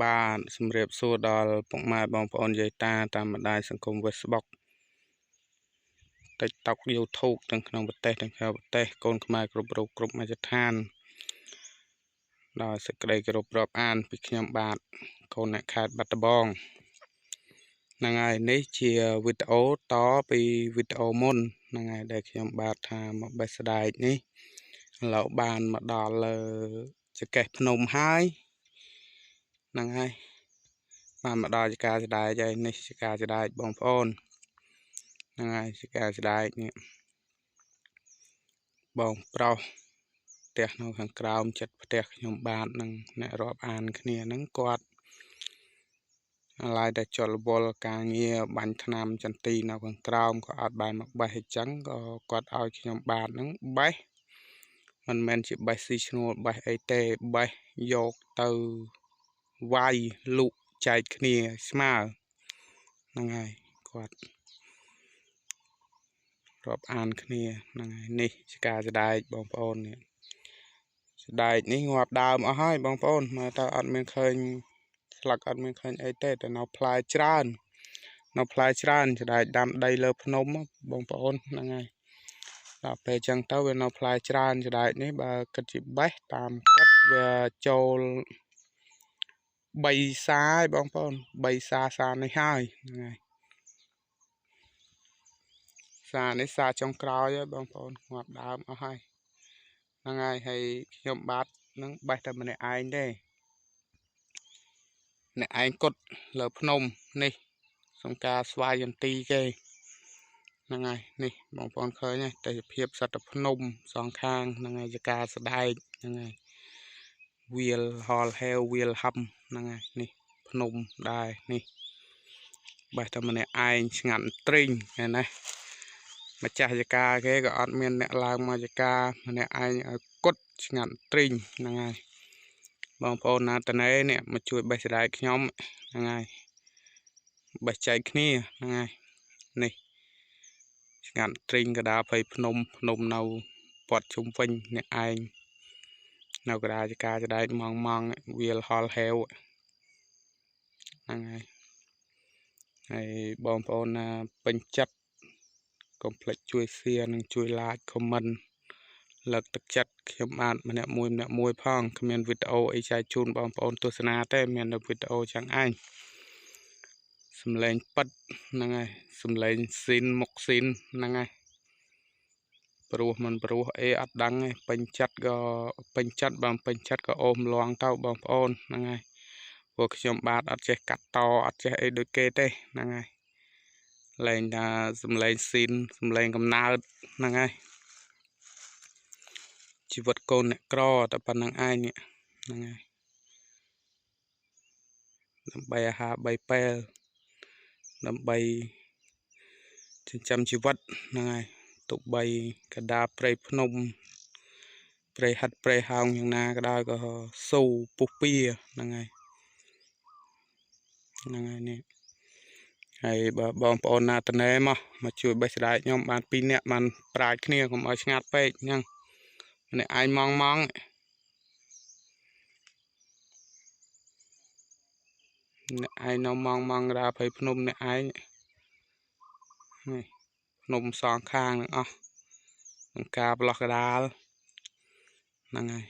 បាទសម្រាប់សួរដល់ពុកម៉ែបងប្អូនយាយតាតាមបណ្ដាញសង្គម Facebook TikTok YouTube ទាំងក្នុងប្រទេសទាំងក្រៅប្រទេសកូនខ្មែរគ្រប់រូបគ្រប់មជ្ឈដ្ឋានដោយសេចក្តីគោរពរាប់អានពីខ្ញុំបាទកូនអ្នកខេត្តបាត់ដំបងហ្នឹងហើយនេះជាវីដេអូតពីវីដេអូមុនហ្នឹងហើយដែលខ្ញុំបាទថាមកបេះស្ដែកនេះឥឡូវបានមកដល់លើចង្កេះភ្នំហើយហ្នឹងហើយបានមកដល់ជាការស្ដែកហើយនេះជាការស្ដែកបងប្អូនហ្នឹងហើយជាការស្ដែកនេះបងប្រុសផ្ទះនៅខាងក្រោមចិត្តផ្ទះខ្ញុំបាទនឹងអ្នករាប់អានគ្នាហ្នឹងគាត់ឡាយតែចលវល់ការងារបាញ់ថ្នាំចន្ទីនៅខាងក្រោមក៏អត់បានមកបេះអញ្ចឹងក៏គាត់ឲ្យខ្ញុំបាទហ្នឹងបេះមិនមែនជាបេះស៊ីឈ្នួលបេះអីទេបេះយកទៅវាយលក់ចែកគ្នាស្មើហ្នឹងហើយគាត់រាប់អានគ្នាហ្នឹងហើយនេះជាការស្ដែកបងប្អូននេះស្ដែកនេះងាប់ដើមអស់ហើយបងប្អូនមើលតើអត់មានឃើញស្លឹកអត់មានឃើញអីទេតែនៅផ្លែច្រើនស្ដែកដាំដីលើភ្នំបងប្អូនហ្នឹងហើយដល់ពេលអញ្ចឹងទៅវានៅផ្លែច្រើនស្ដែកនេះបើគិតជាបេះតាមគិតវាចូល3សាហើយបងប្អូន3សានេះហើយហ្នឹងហើយសានេះសាចុងក្រោយហើយបងប្អូនងាប់ដើមអស់ហើយហ្នឹងហើយហើយខ្ញុំបាទនឹងបេះតែម្នាក់ឯងទេអ្នកឯងគត់លើភ្នំនេះសំការស្វាយយន្ទីគេហ្នឹងហើយនេះបងប្អូនឃើញទេទេសភាពសត្វភ្នំសងខាងហ្នឹងហើយជាការស្ដែកហ្នឹងហើយវាលហលហេវវាលហឹមហ្នឹងហើយនេះភ្នំដែរនេះបេះតែម្នាក់ឯងឆ្ងាត់ទ្រីងឃើញណាម្ចាស់ចការគេក៏អត់មានអ្នកឡើងមកចការម្នាក់ឯងឲ្យគត់ឆ្ងាត់ទ្រីងហ្នឹងហើយបងប្អូនណាតណេនេះមកជួយបេះស្ដែកខ្ញុំហ្នឹងហើយបេះចែកគ្នាហ្នឹងហើយនេះឆ្ងាត់ទ្រីងកដាលភ័យភ្នំនៅព័ទ្ធជុំវិញអ្នកឯងនៅកដាលចការស្ដែកម៉ងវាលហលហេវហ្នឹងហើយបងប្អូនណាពេញចិត្តកុំភ្លេចជួយ share និងជួយ like comment លើកទឹកចិត្តខ្ញុំបាទម្នាក់មួយផងគ្មានវីដេអូអីចែកជូនបងប្អូនទស្សនាទេមានតែវីដេអូចឹងឯងសំឡេងប៉ិតហ្នឹងហើយសំឡេងស៊ីនមុខស៊ីនហ្នឹងហើយព្រោះមិនព្រោះអីអត់ដឹងទេពេញចិត្តក៏ពេញចិត្តបើពេញចិត្តក៏អូមលងទៅបងប្អូនហ្នឹងហើយព្រោះខ្ញុំបាទអត់ចេះកាត់តអត់ចេះអីដូចគេទេហ្នឹងហើយលែងថាសំឡេងស៊ីនសំឡេងកំណើតហ្នឹងហើយជីវិតកូនអ្នកក្រតែប៉ុណ្្នឹងឯងហ្នឹងហើយដើម្បីអាហារ3ពេលដើម្បីចិញ្ចឹមជីវិតហ្នឹងហើយទុកបីកដាព្រៃភ្នំព្រៃហិតព្រៃហោងយ៉ាងណាក៏ដោយក៏ស៊ូពុះពៀហ្នឹងហើយនេះហើយបើបងប្អូនណាតណេមកជួយបេះស្ដែកខ្ញុំបាន2នាក់បានប្រាជ្ញគ្នាកុំឲ្យឆ្ងាត់ពេកអញ្ចឹងម្នាក់ឯងម៉ងអ្នកឯងនៅម៉ងកដាភ័យភ្នំអ្នកឯងនេះភ្នំសងខាងនឹងអស់នឹងការប្លោះកដាលហ្នឹងហើយ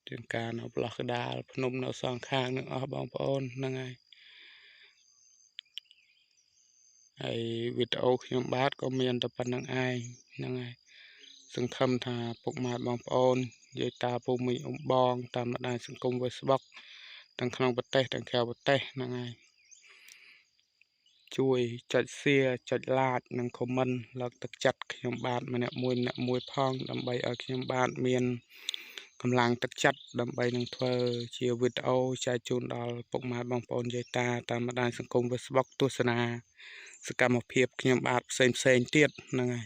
ជាងការនៅប្លោះកដាលភ្នំនៅសងខាងនឹងអស់បងប្អូនហ្នឹងហើយវីដេអូខ្ញុំបាទក៏មានតែប៉ុណ្្នឹងឯងហ្នឹងហើយសង្ឃឹមថាពុកម៉ែបងប្អូនយាយតាពូមីបងតាមបណ្ដាញសង្គម Facebook ទាំងក្នុងប្រទេសទាំងក្រៅប្រទេសហ្នឹងហើយជួយចុច share ចុច like និង comment លើកទឹកចិត្តខ្ញុំបាទម្នាក់មួយផងដើម្បីឲ្យខ្ញុំបាទមានកម្លាំងទឹកចិត្តដើម្បីនឹងធ្វើជាវីដេអូចែកជូនដល់ពុកម៉ែបងប្អូនយាយតាតាមបណ្ដាញសង្គម Facebook ទស្សនាសកម្មភាពខ្ញុំបាទផ្សេងទៀតហ្នឹងហើយ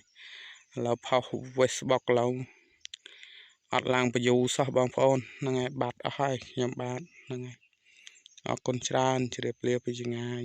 ឥឡូវផុស Facebook ឡើងអត់ឡើងបញ្យូរសោះបងប្អូនហ្នឹងហើយបាត់អស់ហើយខ្ញុំបាទហ្នឹងហើយអរគុណច្រើនជ្រាបលាពីចម្ងាយ